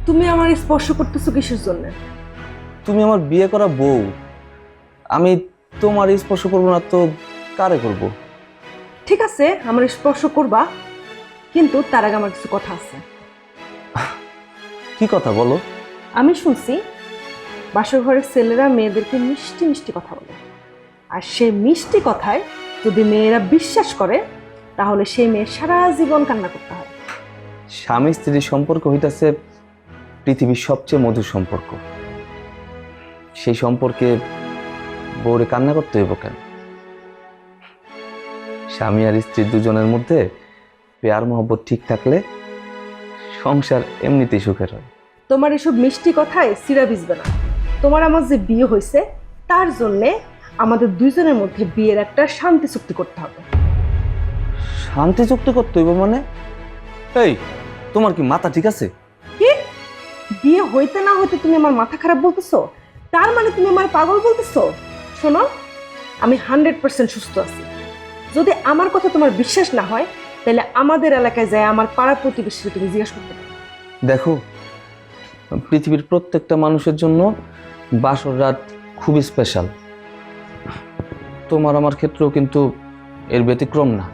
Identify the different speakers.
Speaker 1: তুমি আমার স্পর্শ করতেছো কিসের জন্য?
Speaker 2: তুমি আমার বিয়ে করা বউ, আমি তোমার স্পর্শ করবো না তো কারে করব?
Speaker 1: ঠিক আছে, আমার স্পর্শ করবা, কিন্তু তার আগে আমার কিছু কথা আছে।
Speaker 2: কি কথা বলো?
Speaker 1: আমি শুনছি বাসর ঘরের ছেলেরা মেয়েদেরকে মিষ্টি মিষ্টি কথা বলে, আর সেই মিষ্টি কথায় যদি মেয়েরা বিশ্বাস করে তাহলে সেই মেয়ে সারা জীবন কান্না করতে হয়।
Speaker 2: স্বামী স্ত্রীর সম্পর্ক হইতাছে পৃথিবীর সবচেয়ে মধুর সম্পর্ক। সেই সম্পর্কে বউরে কান্না করতে হইব কেন? স্বামী আর স্ত্রী দুজনের মধ্যে পেয়ার মহব্বত ঠিক থাকলে সংসার এমনিতেই সুখের হয়।
Speaker 1: তোমার এসব মিষ্টি কথায় সিরা ভিজবে না। তোমার আমার যে বিয়ে হয়েছে তার জন্যে আমাদের দুইজনের মধ্যে বিয়ের একটা শান্তি চুক্তি করতে হবে।
Speaker 2: শান্তি চুক্তি করতে হইব মানে? এই, তোমার কি মাথা ঠিক আছে?
Speaker 1: কি? বিয়ে হইতে না হইতে তুমি আমার মাথা খারাপ বলতেছো? তার মানে তুমি আমার পাগল বলতেছো? শোনো, আমি 100% সুস্থ আছি। যদি আমার কথা তোমার বিশ্বাস না হয় তাহলে আমাদের এলাকায় যায় আমার পাড়া প্রতিবেশীকে তুমি জিজ্ঞাসা করতে পারো।
Speaker 2: দেখো, পৃথিবীর প্রত্যেকটা মানুষের জন্য বাসর রাত খুব স্পেশাল। তোমার আমার ক্ষেত্রেও কিন্তু এর ব্যতিক্রম না।